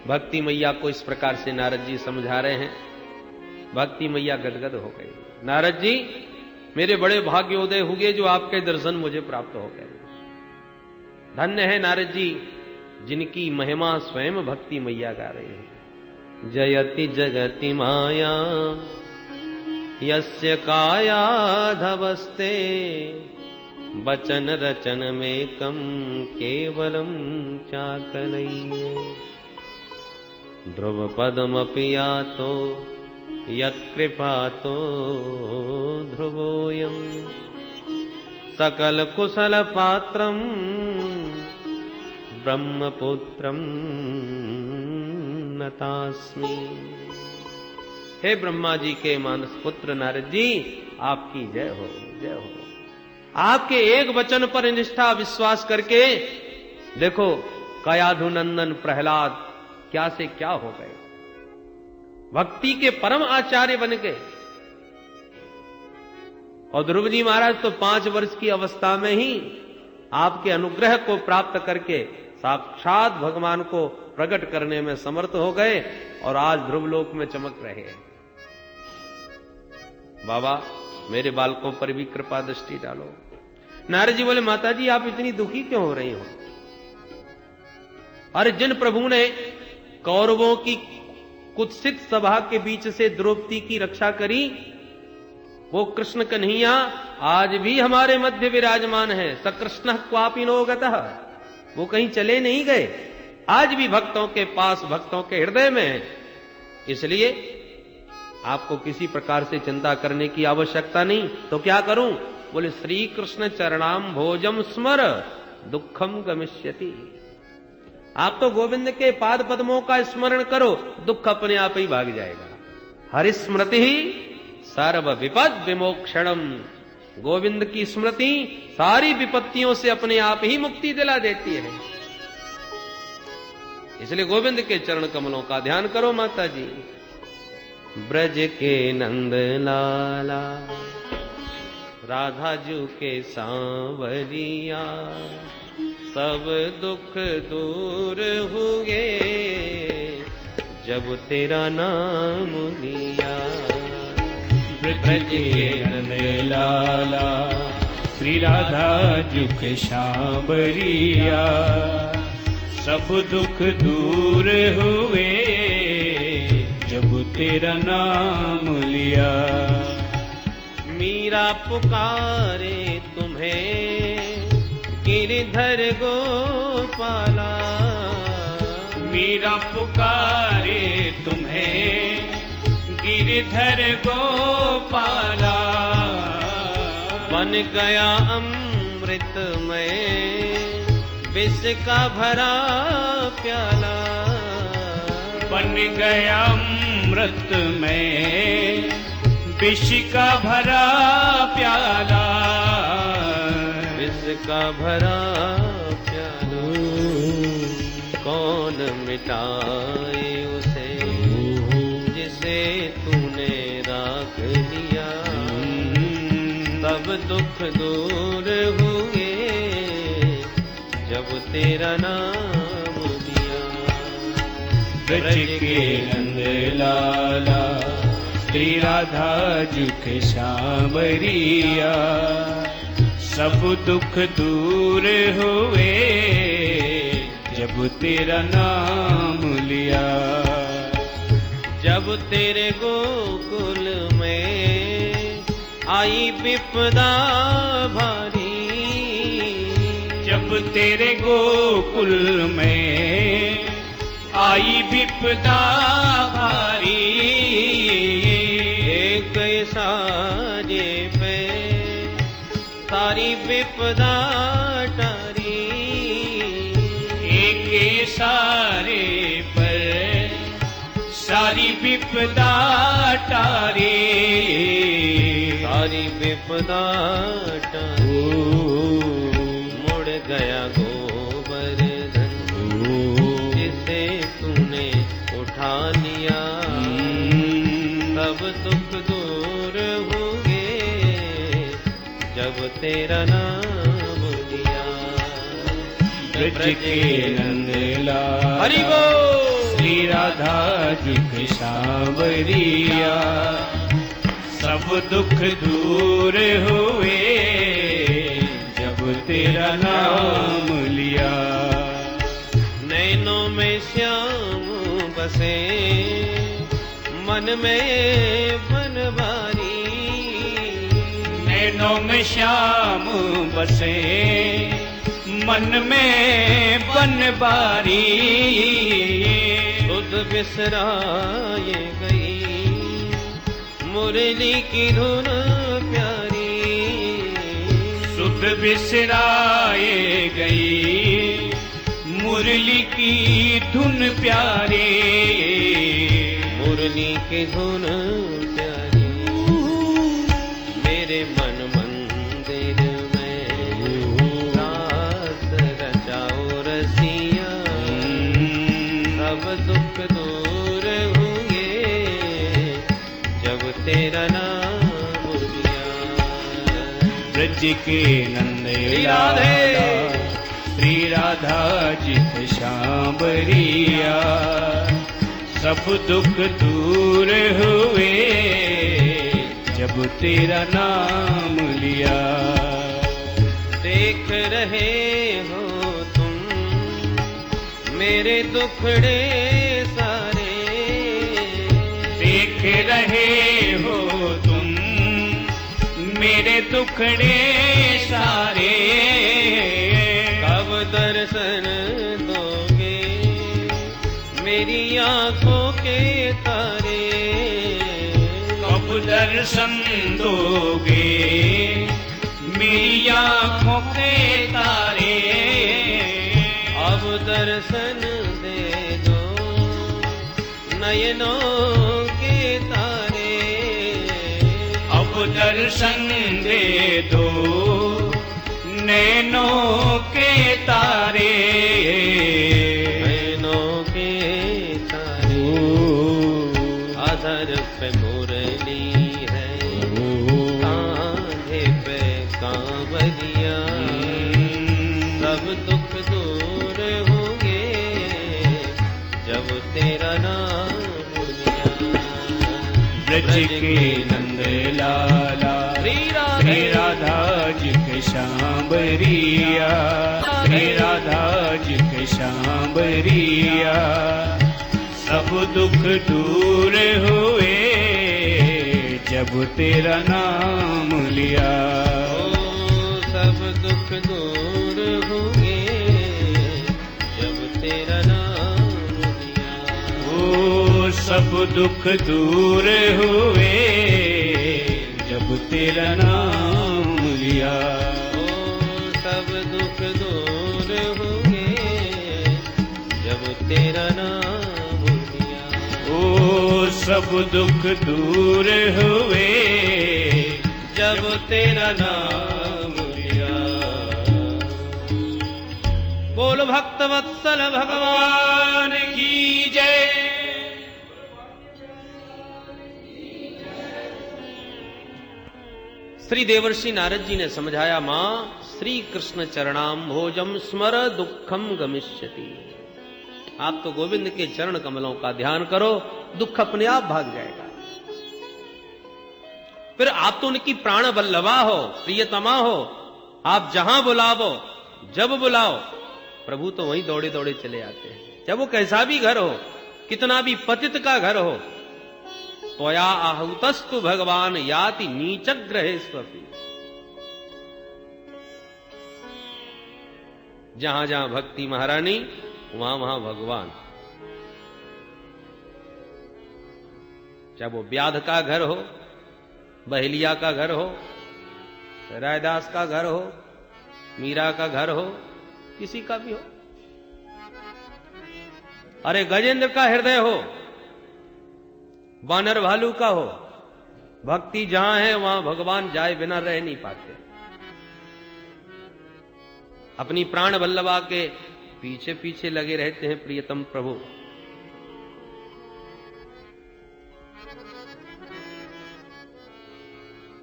भक्ति मैया को इस प्रकार से नारद जी समझा रहे हैं। भक्ति मैया गदगद हो गई। नारद जी, मेरे बड़े भाग्योदय हुए जो आपके दर्शन मुझे प्राप्त हो गए। धन्य है नारद जी जिनकी महिमा स्वयं भक्ति मैया गा रही है। जयति जगति माया यस्य कायाधवस्ते वचन रचन में कम केवलम चाकलय्ये ध्रुव पदमपि यातो यत्कृपातो ध्रुवोऽयं सकल कुशल पात्रम ब्रह्मपुत्रम नतास्मि। हे ब्रह्मा जी के मानस पुत्र नारद जी, आपकी जय हो, जय हो। आपके एक वचन पर निष्ठा विश्वास करके देखो कयाधुनंदन प्रहलाद क्या से क्या हो गए, भक्ति के परम आचार्य बन गए। और ध्रुव जी महाराज तो 5 वर्ष की अवस्था में ही आपके अनुग्रह को प्राप्त करके साक्षात भगवान को प्रकट करने में समर्थ हो गए और आज ध्रुवलोक में चमक रहे हैं। बाबा, मेरे बालकों पर भी कृपा दृष्टि डालो। नारद जी बोले, माता जी आप इतनी दुखी क्यों हो रही हो? अरे जिन प्रभु ने कौरवों की कुत्सित सभा के बीच से द्रौपदी की रक्षा करी, वो कृष्ण कन्हैया आज भी हमारे मध्य विराजमान है। सकृष्ण क्वापि नो गतः, वो कहीं चले नहीं गए, आज भी भक्तों के पास, भक्तों के हृदय में है। इसलिए आपको किसी प्रकार से चिंता करने की आवश्यकता नहीं। तो क्या करूं? बोले, श्री कृष्ण चरणाम भोजम स्मर दुखम गमिष्यति। आप तो गोविंद के पाद पद्मों का स्मरण करो, दुख अपने आप ही भाग जाएगा। हरिस्मृति ही सर्व विपद विमोक्षणम। गोविंद की स्मृति सारी विपत्तियों से अपने आप ही मुक्ति दिला देती है। इसलिए गोविंद के चरण कमलों का ध्यान करो माता जी। ब्रज के नंद लाला राधा जू के सांवरिया, सब दुख दूर हुए जब तेरा नाम लिया। ब्रज के नंद लाला श्री राधा जू के सांवरिया, सब दुख दूर हुए जब तेरा नाम लिया। मीरा पुकारे तुम्हें गिरिधर गोपाला, मीरा पुकारे तुम्हें गिरिधर गोपाला। बन गया अमृतमय विष का भरा प्याला, बन गया अमृत में विष का भरा प्याला, विष का भरा प्याला। कौन मिटाए उसे जिसे तूने राख लिया, तब दुख दूर हुए जब तेरा नाम लिया। ब्रज के नंद लाला श्री राधा जू के सांवरिया, सब दुख दूर हुए जब तेरा नाम लिया। जब तेरे गोकुल में आई विपदा भारी, जब तेरे गोकुल में आई विपदा भारी। एक साजे पे सारी विपदा टारी, एक सारे पर सारी विपदा टारी, सारी विपदा टारी। मुड़ गया गोवर्धन जिसे तूने उठा लिया, तब दुख दूर होंगे जब तेरा नाम लिया। ब्रज के नंद लाला हरि बोल। श्री राधा जी के सांवरिया, सब दुख दूर हुए जब तेरा नाम लिया। नैनों में श्याम बसे मन में बनवारी, नैनों में श्याम बसे मन में बनवारी, सुध बिसराए गई मुरली की धुन प्यारी, सुध बिसराए गई मुरली की धुन प्यारी, मुरली की धुन प्यारी। मेरे मन मंदिर में रास रचाओ रसिया, सब दुख दूर होंगे जब तेरा नाम लिया। ब्रज के नंद राधे श्री राधा जी के सांवरिया, सब दुख दूर हुए जब तेरा नाम लिया। देख रहे हो तुम मेरे दुखड़े सारे, देख रहे हो तुम मेरे दुखड़े सारे, कब दर्शन दोगे मेरी आंखों के तारे, कब दर्शन दोगे मेरी आँखों के तारे, अब दर्शन दे दो नयनों के तारे, अब दर्शन दे दो नैनों के तारे, नैनों के तारे। अधर पे मुरली है, कांधे पे कांवरिया, सब दुख दूर होंगे जब तेरा नाम लिया। ब्रज के नंद लाला श्री राधा जी के सांवरिया, श्री राधा जी के सांवरिया, सब दुख दूर हुए जब तेरा नाम लिया। ओ सब दुख दूर होंगे जब तेरा नाम लिया। ओ सब दुख दूर हुए जब तेरा नाम लिया। ओ सब दुख दूर होंगे जब तेरा नाम लिया। ओ सब दुख दूर हुए जब तेरा नाम लिया। बोल भक्त वत्सल भगवान की जय। श्री देवर्षि नारद जी ने समझाया, मां श्री कृष्ण चरणाम्भोजम स्मर दुखम गमिष्यति। आप तो गोविंद के चरण कमलों का ध्यान करो, दुख अपने आप भाग जाएगा। फिर आप तो उनकी प्राण वल्लभा हो, प्रियतमा हो। आप जहां बुलावो, जब बुलाओ, प्रभु तो वहीं दौड़े दौड़े चले आते हैं। चाहे वो कैसा भी घर हो, कितना भी पतित का घर हो। त्वया आहुतस्तु भगवान याति नीचग्रहेष्वपि। जहां जहां भक्ति महारानी, वहां वहां भगवान। चाहे वो व्याध का घर हो, बहेलिया का घर हो, रायदास का घर हो, मीरा का घर हो, किसी का भी हो। अरे गजेंद्र का हृदय हो, वानर भालू का हो, भक्ति जहां है वहां भगवान जाए बिना रह नहीं पाते। अपनी प्राण वल्लभा के पीछे पीछे लगे रहते हैं प्रियतम प्रभु।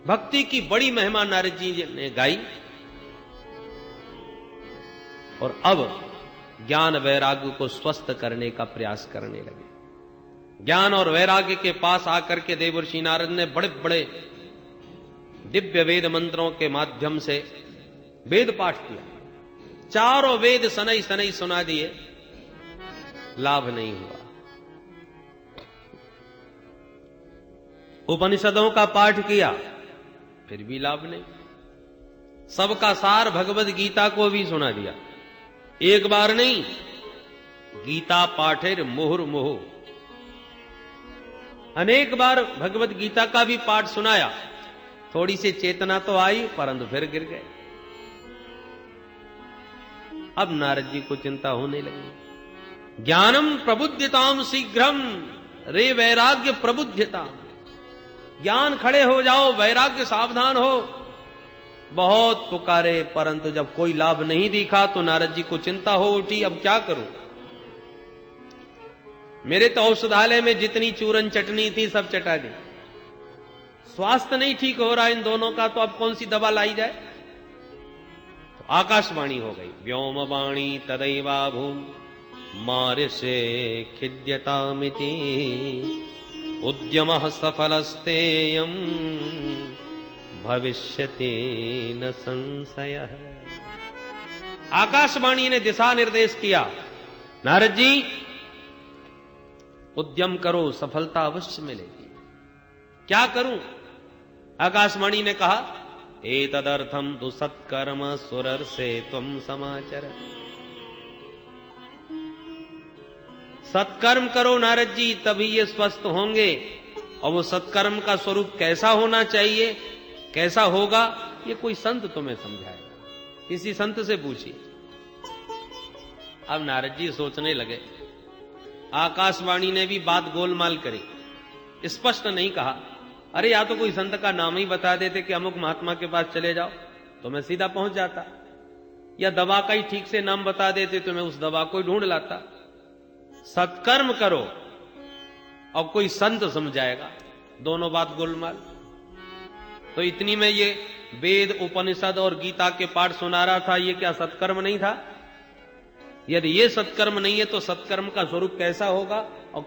भक्ति की बड़ी महिमा नारद जी ने गाई। और अब ज्ञान वैराग्य को स्वस्थ करने का प्रयास करने लगे। ज्ञान और वैराग्य के पास आकर के देवर्षि नारद ने बड़े बड़े दिव्य वेद मंत्रों के माध्यम से वेद पाठ किया। चारों वेद सनई सनई सुना दिए, लाभ नहीं हुआ। उपनिषदों का पाठ किया, फिर भी लाभ नहीं। सबका सार भगवद गीता को भी सुना दिया, एक बार नहीं। गीता पाठेर मुहुर मुहु, अनेक बार भगवद गीता का भी पाठ सुनाया। थोड़ी सी चेतना तो आई, परंतु फिर गिर गए। अब नारद जी को चिंता होने लगी। ज्ञानम प्रबुद्ध्यताम शीघ्रम रे वैराग्य प्रबुद्ध्यताम। ज्ञान खड़े हो जाओ, वैराग्य सावधान हो। बहुत पुकारे, परंतु जब कोई लाभ नहीं दिखा तो नारद जी को चिंता हो उठी, अब क्या करूं। मेरे तो औषधालय में जितनी चूरन चटनी थी सब चटा दी। स्वास्थ्य नहीं ठीक हो रहा इन दोनों का, तो अब कौन सी दवा लाई जाए। तो आकाशवाणी हो गई, व्योम वाणी तदैवा भूम मार्षे खिद्यतामिति उद्यमः सफलस्तेयम् भविष्यति न संशयः। आकाशवाणी ने दिशा निर्देश किया, नारद जी उद्यम करो, सफलता अवश्य मिलेगी। क्या करूं। आकाशवाणी ने कहा, एतदर्थम तु सत्कर्म सुरर से त्वम समाचर। सत्कर्म करो नारद जी, तभी ये स्वस्थ होंगे। और वो सत्कर्म का स्वरूप कैसा होना चाहिए, कैसा होगा, ये कोई संत तुम्हें समझाएगा। किसी संत से पूछिए। अब नारद जी सोचने लगे। आकाशवाणी ने भी बात गोलमाल करी, स्पष्ट नहीं कहा। अरे या तो कोई संत का नाम ही बता देते कि अमुक महात्मा के पास चले जाओ, तो मैं सीधा पहुंच जाता। या दवा का ही ठीक से नाम बता देते तो मैं उस दवा को ढूंढ लाता। सत्कर्म करो और कोई संत समझाएगा, दोनों बात गोलमाल। तो इतनी में ये वेद उपनिषद और गीता के पाठ सुना रहा था, ये क्या सत्कर्म नहीं था। यदि ये सत्कर्म नहीं है तो सत्कर्म का स्वरूप कैसा होगा और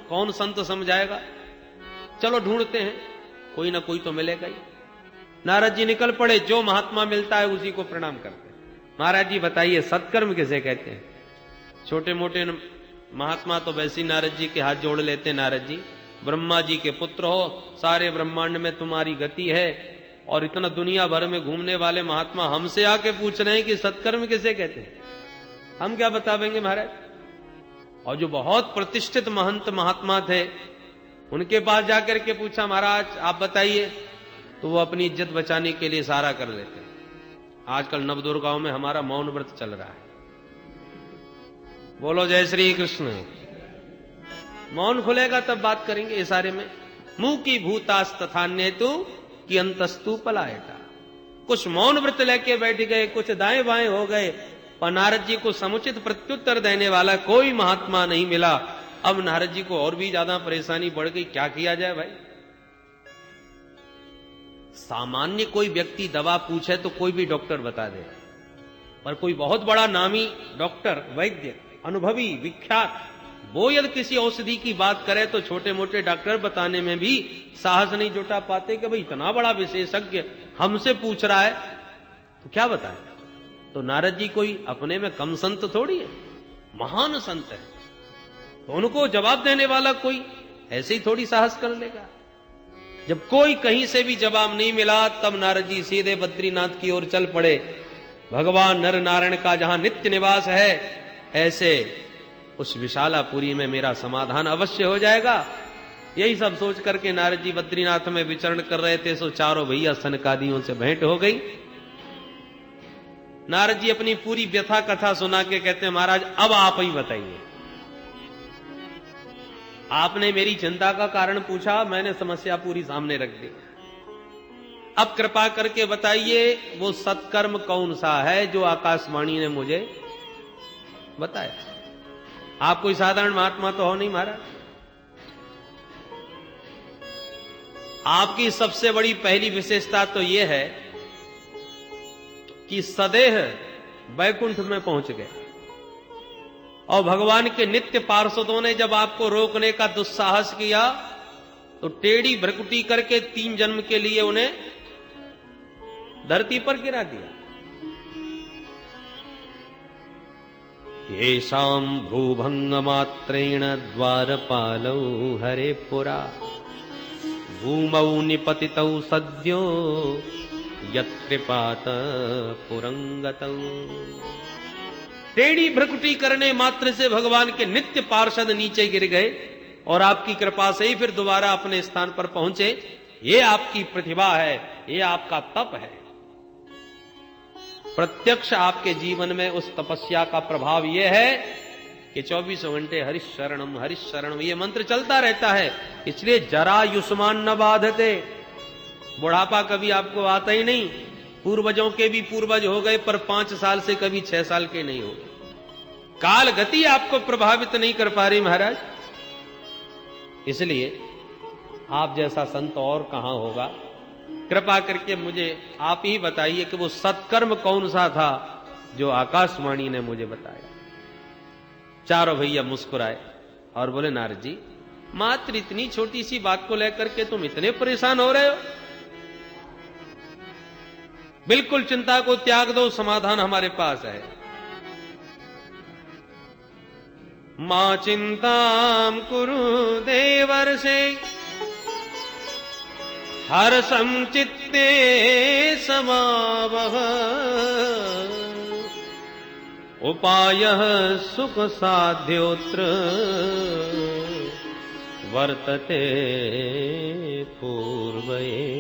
कौन संत समझाएगा। चलो ढूंढते हैं, कोई ना कोई तो मिलेगा ही। नारद जी निकल पड़े, जो महात्मा मिलता है उसी को प्रणाम करते हैं। महाराज जी बताइए सत्कर्म किसे कहते हैं। छोटे मोटे महात्मा तो वैसे ही नारद जी के हाथ जोड़ लेते हैं। नारद जी ब्रह्मा जी के पुत्र हो, सारे ब्रह्मांड में तुम्हारी गति है, और इतना दुनिया भर में घूमने वाले महात्मा हमसे आके पूछ रहे हैं कि सत्कर्म किसे कहते हैं। हम क्या बतावेंगे महाराज। और जो बहुत प्रतिष्ठित महंत महात्मा थे, उनके पास जाकर के पूछा, महाराज आप बताइए, तो वो अपनी इज्जत बचाने के लिए सारा कर लेते हैं। आजकल नवदुर्गाओं में हमारा मौन व्रत चल रहा है। बोलो जय श्री कृष्ण। मौन खुलेगा तब बात करेंगे इशारे में। मुंह की भूतास तथान्य तू कि अंतस्तु पलायता। कुछ मौन व्रत लेके बैठ गए, कुछ दाएं बाएं हो गए, पर नारद जी को समुचित प्रत्युत्तर देने वाला कोई महात्मा नहीं मिला। अब नारद जी को और भी ज्यादा परेशानी बढ़ गई, क्या किया जाए भाई। सामान्य कोई व्यक्ति दवा पूछे तो कोई भी डॉक्टर बता दे, पर कोई बहुत बड़ा नामी डॉक्टर, वैद्य, अनुभवी, विख्यात, वो यदि किसी औषधि की बात करे तो छोटे मोटे डॉक्टर बताने में भी साहस नहीं जुटा पाते कि भाई इतना बड़ा विशेषज्ञ हमसे पूछ रहा है तो क्या बताए। तो नारद जी कोई अपने में कम संत थोड़ी है, महान संत है, तो उनको जवाब देने वाला कोई ऐसे ही थोड़ी साहस कर लेगा। जब कोई कहीं से भी जवाब नहीं मिला, तब नारद जी सीधे बद्रीनाथ की ओर चल पड़े। भगवान नर नारायण का जहां नित्य निवास है, ऐसे उस विशालापुरी में मेरा समाधान अवश्य हो जाएगा। यही सब सोच करके नारद जी बद्रीनाथ में विचरण कर रहे थे, सो चारों भैया सनकादियों से भेंट हो गई। नारद जी अपनी पूरी व्यथा कथा सुना के कहते हैं, महाराज अब आप ही बताइए। आपने मेरी चिंता का कारण पूछा, मैंने समस्या पूरी सामने रख दी। अब कृपा करके बताइए वो सत्कर्म कौन सा है जो आकाशवाणी ने मुझे बताया। आप कोई साधारण महात्मा तो हो नहीं महाराज। आपकी सबसे बड़ी पहली विशेषता तो यह है कि सदेह वैकुंठ में पहुंच गए। और भगवान के नित्य पार्षदों ने जब आपको रोकने का दुस्साहस किया तो टेढ़ी भ्रकुटी करके 3 जन्म के लिए उन्हें धरती पर गिरा दिया। येषां भूभंग मात्रेण द्वारपालौ हरे पुरा भूमौ निपतितौ सद्यो यत्कृपात पुरंगतौ। टेढ़ी भ्रकुटी करने मात्र से भगवान के नित्य पार्षद नीचे गिर गए और आपकी कृपा से ही फिर दोबारा अपने स्थान पर पहुंचे। ये आपकी प्रतिभा है, ये आपका तप है। प्रत्यक्ष आपके जीवन में उस तपस्या का प्रभाव यह है कि 24 घंटे हरिश शरणम ये मंत्र चलता रहता है। इसलिए जरा युष्मान न बाधते, बुढ़ापा कभी आपको आता ही नहीं। पूर्वजों के भी पूर्वज हो गए पर 5 साल से कभी 6 साल के नहीं हो गए। काल गति आपको प्रभावित नहीं कर पा रही महाराज। इसलिए आप जैसा संत और कहां होगा। कृपा करके मुझे आप ही बताइए कि वो सत्कर्म कौन सा था जो आकाशवाणी ने मुझे बताया। चारों भैया मुस्कुराए और बोले नारद जी, मात्र इतनी छोटी सी बात को लेकर के तुम इतने परेशान हो रहे हो। बिल्कुल चिंता को त्याग दो, समाधान हमारे पास है। मां चिंताम कुरु देवर्षे हर्षं चित्ते समावह उपायः सुख साध्योत्र वर्तते पूर्वैवहि।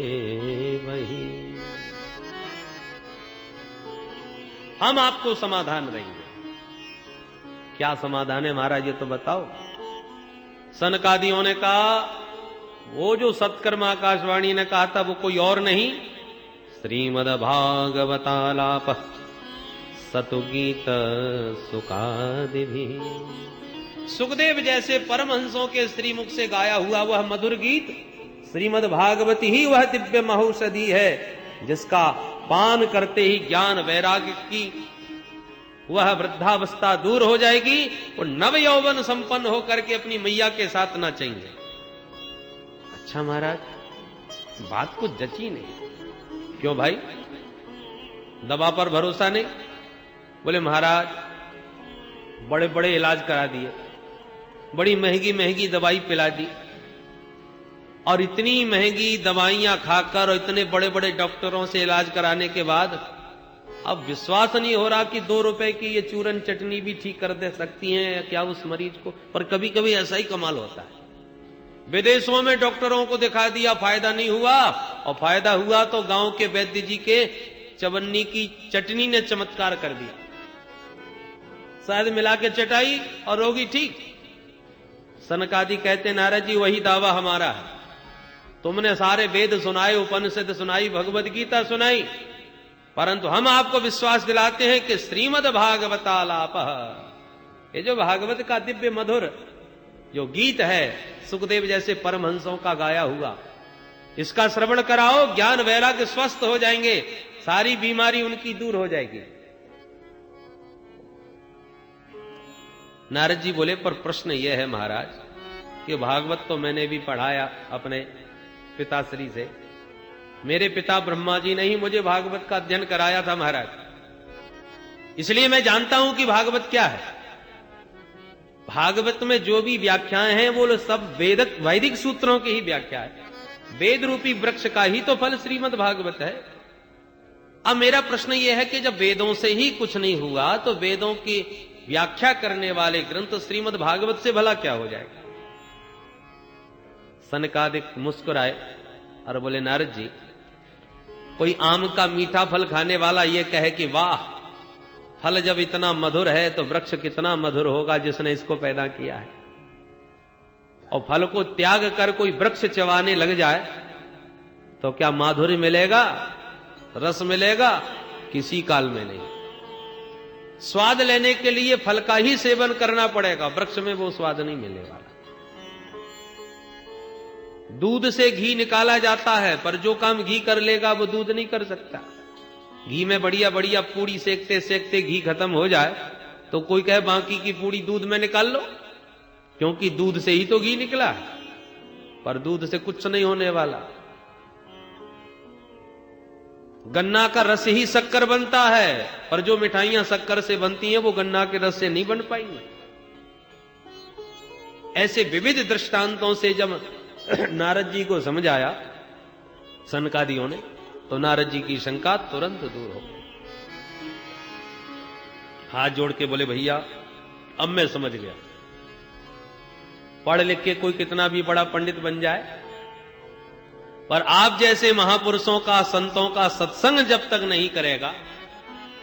हम आपको समाधान देंगे। क्या समाधान है महाराज, ये तो बताओ। सनकादियों ने कहा वो जो सत्कर्म आकाशवाणी ने कहा था वो कोई और नहीं, श्रीमद् भागवतालाप सतुगीत सुखादिभि। सुखदेव जैसे परमहंसों के श्रीमुख से गाया हुआ वह मधुर गीत श्रीमद् भागवती ही वह दिव्य महौषधि है जिसका पान करते ही ज्ञान वैराग्य की वह वृद्धावस्था दूर हो जाएगी और नव यौवन संपन्न होकर के अपनी मैया के साथ नाचेंगे। अच्छा महाराज, बात कुछ जची नहीं। क्यों भाई, दवा पर भरोसा नहीं? बोले महाराज बड़े बड़े इलाज करा दिए, बड़ी महंगी महंगी दवाई पिला दी और इतनी महंगी दवाइयां खाकर और इतने बड़े बड़े डॉक्टरों से इलाज कराने के बाद अब विश्वास नहीं हो रहा कि 2 रुपए की ये चूरन चटनी भी ठीक कर दे सकती हैं क्या उस मरीज को। पर कभी कभी ऐसा ही कमाल होता है। विदेशों में डॉक्टरों को दिखा दिया, फायदा नहीं हुआ, और फायदा हुआ तो गांव के वैद्य जी के चवन्नी की चटनी ने चमत्कार कर दिया। शायद मिला के चटाई और रोगी ठीक। सनकादि कहते नारद जी वही दावा हमारा है। तुमने सारे वेद सुनाए, उपनिषद सुनाई, भगवद गीता सुनाई, परंतु हम आपको विश्वास दिलाते हैं कि श्रीमद् भागवतालाप, ये जो भागवत का दिव्य मधुर जो गीत है सुखदेव जैसे परमहंसों का गाया हुआ, इसका श्रवण कराओ, ज्ञान वैराग्य स्वस्थ हो जाएंगे, सारी बीमारी उनकी दूर हो जाएगी। नारद जी बोले पर प्रश्न यह है महाराज कि भागवत तो मैंने भी पढ़ाया अपने पिताश्री से। मेरे पिता ब्रह्मा जी ने ही मुझे भागवत का अध्ययन कराया था महाराज, इसलिए मैं जानता हूं कि भागवत क्या है। भागवत में जो भी व्याख्याएं हैं वो सब वैदिक सूत्रों की ही व्याख्या है। वेद रूपी वृक्ष का ही तो फल श्रीमद् भागवत है। अब मेरा प्रश्न यह है कि जब वेदों से ही कुछ नहीं हुआ तो वेदों की व्याख्या करने वाले ग्रंथ श्रीमद् भागवत से भला क्या हो जाएगा। सनकादिक मुस्कुराए और बोले नारद जी, कोई आम का मीठा फल खाने वाला यह कहे कि वाह, फल जब इतना मधुर है तो वृक्ष कितना मधुर होगा जिसने इसको पैदा किया है। और फल को त्याग कर कोई वृक्ष चबाने लग जाए तो क्या माधुर्य मिलेगा, रस मिलेगा? किसी काल में नहीं। स्वाद लेने के लिए फल का ही सेवन करना पड़ेगा, वृक्ष में वो स्वाद नहीं मिलने वाला। दूध से घी निकाला जाता है पर जो काम घी कर लेगा वो दूध नहीं कर सकता। घी में बढ़िया बढ़िया पूड़ी सेकते सेकते घी खत्म हो जाए तो कोई कहे बाकी की पूरी दूध में निकाल लो, क्योंकि दूध से ही तो घी निकला है, पर दूध से कुछ नहीं होने वाला। गन्ना का रस ही शक्कर बनता है, पर जो मिठाइयां शक्कर से बनती हैं वो गन्ना के रस से नहीं बन पाएंगी। ऐसे विविध दृष्टांतों से जब नारद जी को समझ आया सनकादियों ने, तो नारद जी की शंका तुरंत दूर हो गई। हाथ जोड़ के बोले भैया अब मैं समझ गया। पढ़ लिख के कोई कितना भी बड़ा पंडित बन जाए, पर आप जैसे महापुरुषों का, संतों का सत्संग जब तक नहीं करेगा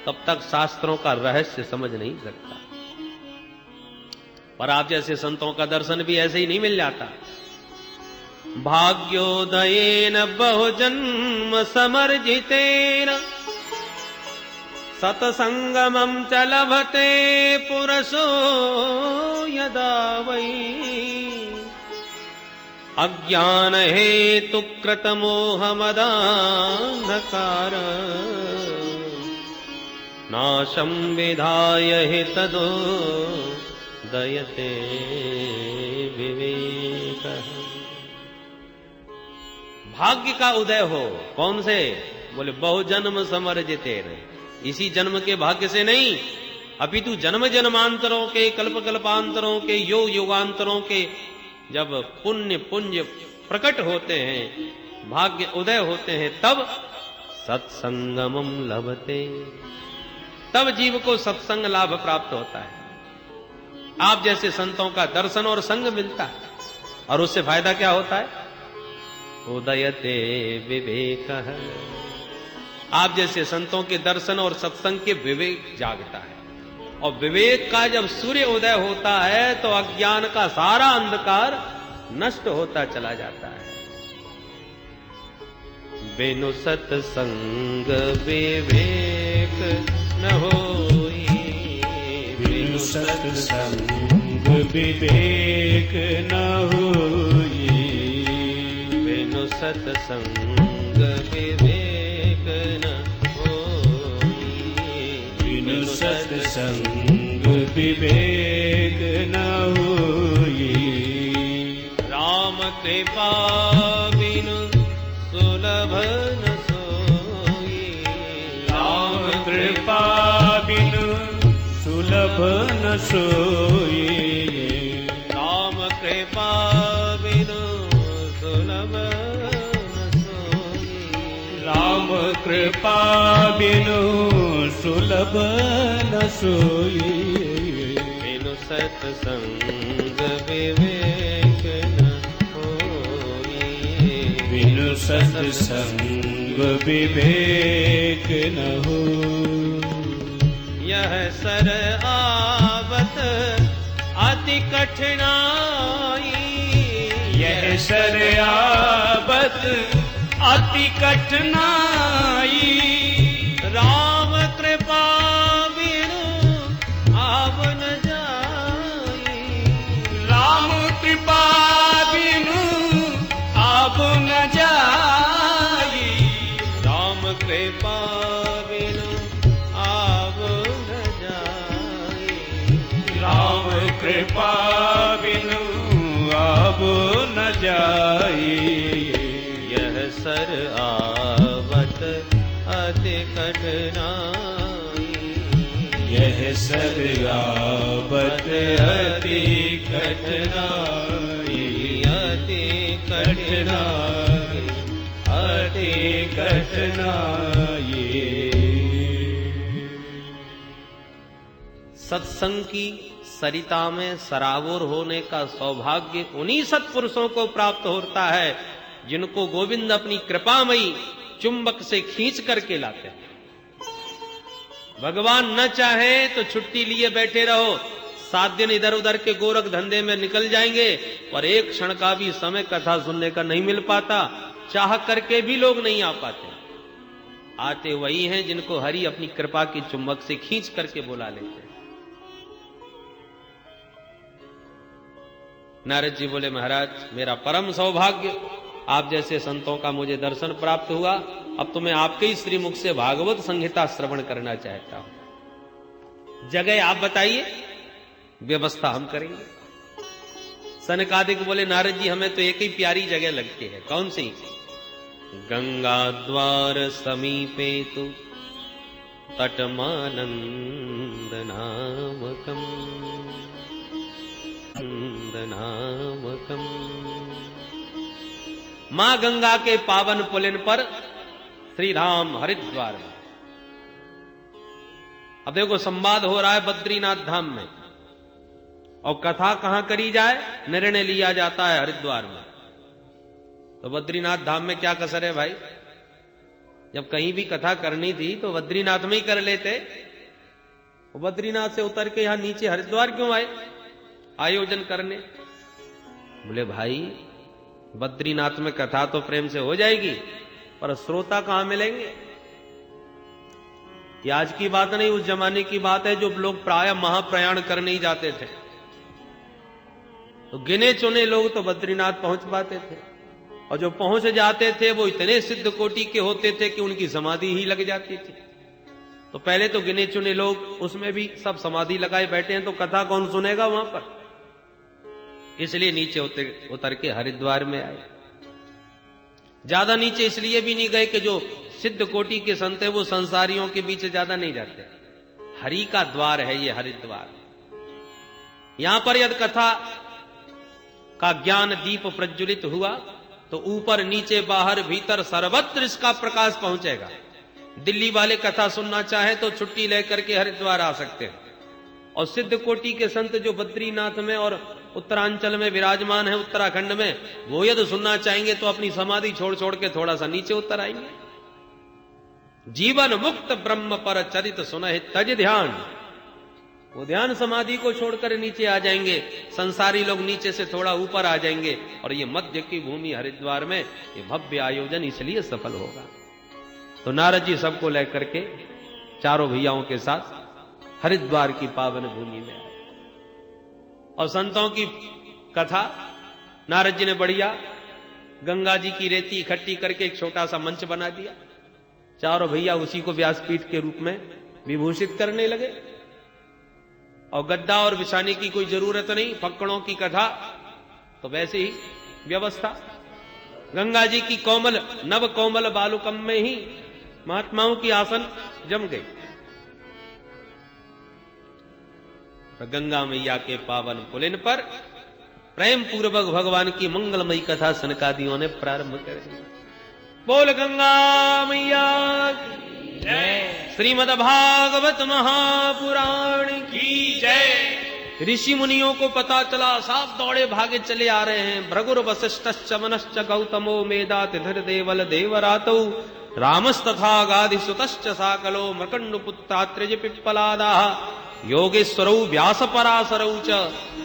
तब तक शास्त्रों का रहस्य समझ नहीं सकता। पर आप जैसे संतों का दर्शन भी ऐसे ही नहीं मिल जाता। भाग्योदयेन बहुजन्म समर्जितेन सतसंगमं च लभते पुरसो यदा वै अज्ञान हेतु कृत मोह मदान्धकार नाशं विधाय हि तदो दयते विवेक। भाग्य का उदय हो, कौन से? बोले बहुजन्म समर्जितेन, इसी जन्म के भाग्य से नहीं, अपितु जन्म जन्मांतरों के, कल्प कल्पांतरों के, योग युगांतरों के जब पुण्य पुंज प्रकट होते हैं, भाग्य उदय होते हैं, तब सत्संगमम लभते, तब जीव को सत्संग लाभ प्राप्त होता है। आप जैसे संतों का दर्शन और संग मिलता है, और उससे फायदा क्या होता है? उदयते विवेक। आप जैसे संतों के दर्शन और सत्संग के विवेक जागता है, और विवेक का जब सूर्य उदय होता है तो अज्ञान का सारा अंधकार नष्ट होता चला जाता है। बिनु सत्संग विवेक न होई, बिनु सत्संग विवेक न होई, बिनु सत्संग विवेक न होई, बिनु सत्संग विवेक न होई। राम कृपा बिनु सुलभ न सोई, राम कृपा बिनु सुलभ न सोई, राम कृपा बिनु सुलभ न सोई, राम कृपा बिनु सुलभ न सोई। बिनु सत्संग विवेक न होई, बिनु सत्संग विवेक न हो। यह सर आवत अति कठिनाई, यह सर आवत अति कठिनाई, राम कृपा बिनु आव न जाई, राम कृपा बिनु आव न जाई, राम कृपा बिनु आव न जाई, राम कृपा बिनु आव न जाई। यह सर आवत अति कठिनाई, यह सर आवत अति कठिनाई, अति कठिनाई, अति कठिनाई। सत्संग की सरिता में सराबोर होने का सौभाग्य उन्हीं सत्पुरुषों को प्राप्त होता है जिनको गोविंद अपनी कृपामयी चुंबक से खींच करके लाते हैं। भगवान न चाहे तो छुट्टी लिए बैठे रहो, 7 दिन इधर उधर के गोरख धंधे में निकल जाएंगे, पर एक क्षण का भी समय कथा सुनने का नहीं मिल पाता। चाह करके भी लोग नहीं आ पाते। आते वही हैं जिनको हरि अपनी कृपा की चुंबक से खींच करके बुला लेते हैं। नारद जी बोले महाराज मेरा परम सौभाग्य आप जैसे संतों का मुझे दर्शन प्राप्त हुआ। अब तो मैं आपके ही श्रीमुख से भागवत संहिता श्रवण करना चाहता हूं। जगह आप बताइए, व्यवस्था हम करेंगे। सनकादिक बोले नारद जी हमें तो एक ही प्यारी जगह लगती है, कौन सी? गंगा द्वार समीपे तु तटमानंद नामकम मां गंगा के पावन पुलिन पर श्री राम हरिद्वार में। अब देखो संवाद हो रहा है बद्रीनाथ धाम में, और कथा कहां करी जाए, निर्णय लिया जाता है हरिद्वार में। तो बद्रीनाथ धाम में क्या कसर है भाई? जब कहीं भी कथा करनी थी तो बद्रीनाथ में ही कर लेते। बद्रीनाथ से उतर के यहां नीचे हरिद्वार क्यों आए आयोजन करने? बोले भाई बद्रीनाथ में कथा तो प्रेम से हो जाएगी, पर श्रोता कहां मिलेंगे? ये आज की बात नहीं, उस जमाने की बात है, जो लोग प्राय महाप्रयाण करने ही जाते थे। तो गिने चुने लोग तो बद्रीनाथ पहुंच पाते थे, और जो पहुंच जाते थे वो इतने सिद्ध कोटि के होते थे कि उनकी समाधि ही लग जाती थी। तो पहले तो गिने चुने लोग, उसमें भी सब समाधि लगाए बैठे हैं, तो कथा कौन सुनेगा वहां पर? इसलिए नीचे उतर के हरिद्वार में आए। ज्यादा नीचे इसलिए भी नहीं गए कि जो सिद्ध कोटि के संत है वो संसारियों के बीच ज्यादा नहीं जाते। हरि का द्वार है ये हरिद्वार। यहां पर यदि कथा का ज्ञान दीप प्रज्वलित हुआ तो ऊपर नीचे बाहर भीतर सर्वत्र इसका प्रकाश पहुंचेगा। दिल्ली वाले कथा सुनना चाहे तो छुट्टी लेकर के हरिद्वार आ सकते हैं, और सिद्ध कोटि के संत जो बद्रीनाथ में और उत्तरांचल में विराजमान है, उत्तराखंड में, वो यदि सुनना चाहेंगे तो अपनी समाधि छोड़ छोड़ के थोड़ा सा नीचे उतर आएंगे। जीवन मुक्त ब्रह्म पर चरित सुनहि तज ध्यान, वो ध्यान समाधि को छोड़कर नीचे आ जाएंगे। संसारी लोग नीचे से थोड़ा ऊपर आ जाएंगे, और ये मध्य की भूमि हरिद्वार में ये भव्य आयोजन इसलिए सफल होगा। तो नारद जी सबको लेकर के चारों भैयाओं के साथ हरिद्वार की पावन भूमि में आए, और संतों की कथा नारद जी ने बढ़िया गंगा जी की रेती इकट्ठी करके एक छोटा सा मंच बना दिया। चारों भैया उसी को व्यासपीठ के रूप में विभूषित करने लगे, और गद्दा और बिछाने की कोई जरूरत नहीं। फक्कड़ों की कथा तो वैसे ही व्यवस्था। गंगा जी की कोमल नव कोमल बालुकम में ही महात्माओं की आसन जम गई। गंगा मैया के पावन पुलिन पर प्रेम पूर्वक भगवान की मंगलमयी कथा सनकादियों ने प्रारंभ कर दी। बोल गंगा मैया की जय। श्रीमद् भागवत महापुराण की जय। ऋषि मुनियों को पता चला, साफ दौड़े भागे चले आ रहे हैं। भृगुर वशिष्ठश्च मनश्च गौतमो मेधा तिथिर देवल देवरातौ रामस्तथा गाधिसुतश्च साकलो मृकण्डुपुत्रात्रिज पिप्पलादाः योगेश्वरौ व्यासपराशरौ च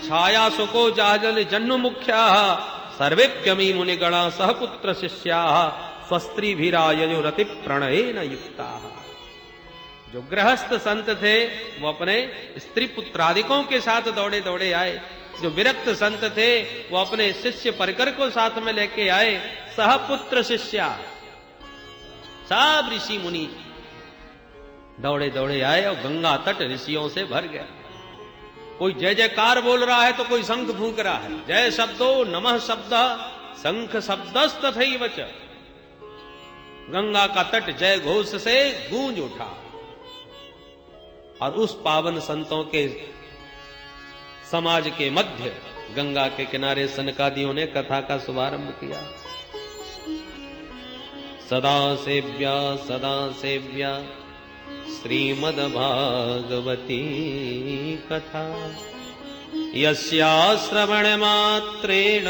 छायासुको जाजल जन्मुख्याः सर्वेप्यमी मुनिगणा सहपुत्र शिष्याः स्वस्त्रीभिराययुरति प्रणयेन युक्ताः। जो गृहस्थ संत थे वो अपने स्त्री पुत्रादिकों के साथ दौड़े दौड़े आए। जो विरक्त संत थे वो अपने शिष्य परिकर को साथ में लेके आए। सहपुत्र शिष्या, सब ऋषि मुनि दौड़े दौड़े आए, और गंगा तट ऋषियों से भर गया। कोई जय जयकार बोल रहा है तो कोई शंख फूंक रहा है। जय शब्दो नमः शब्द शंख शब्दस्तथैव च। गंगा का तट जय घोष से गूंज उठा, और उस पावन संतों के समाज के मध्य गंगा के किनारे सनकादियों ने कथा का शुभारंभ किया। सदा सेव्या श्रीमद्भागवती कथा यस्या श्रवण मात्रेण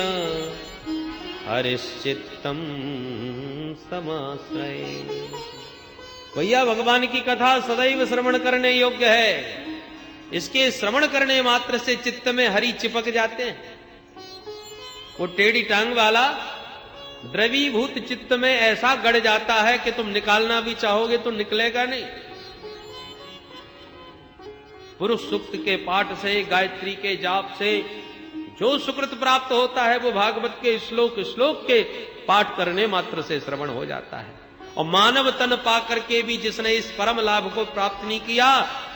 हरिश्चित्तम समाश्रये। भैया भगवान की कथा सदैव श्रवण करने योग्य है। इसके श्रवण करने मात्र से चित्त में हरि चिपक जाते हैं। वो टेढ़ी टांग वाला द्रवीभूत चित्त में ऐसा गड़ जाता है कि तुम निकालना भी चाहोगे तो निकलेगा नहीं। पुरुष सूक्त के पाठ से, गायत्री के जाप से जो सुकृत प्राप्त होता है वो भागवत के श्लोक के पाठ करने मात्र से श्रवण हो जाता है। और मानव तन पा करके भी जिसने इस परम लाभ को प्राप्त नहीं किया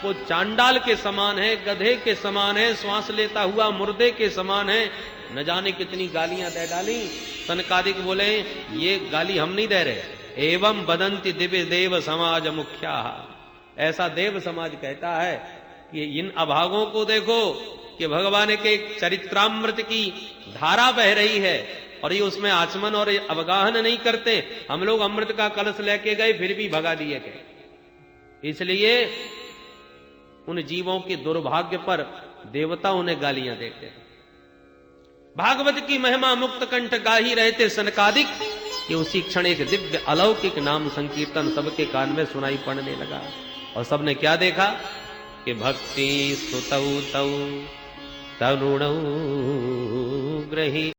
वो चांडाल के समान है, गधे के समान है, श्वास लेता हुआ मुर्दे के समान है। न जाने कितनी गालियां दे डाली। सनकादिक बोले ये गाली हम नहीं दे रहे, एवं बदंती दिव्य देव समाज मुख्या, ऐसा देव समाज कहता है कि इन अभागों को देखो कि भगवान के चरित्रामृत की धारा बह रही है और ये उसमें आचमन और अवगाहन नहीं करते। हम लोग अमृत का कलश लेके गए फिर भी भगा दिए गए। इसलिए उन जीवों के दुर्भाग्य पर देवता उन्हें गालियां देते हैं। भागवत की महिमा मुक्त कंठ गाही रहते सनकादिक कि उसी क्षण एक दिव्य अलौकिक नाम संकीर्तन सबके कान में सुनाई पड़ने लगा और सबने क्या देखा कि भक्ति स्तुतौ तौ तरुणौ ग्रही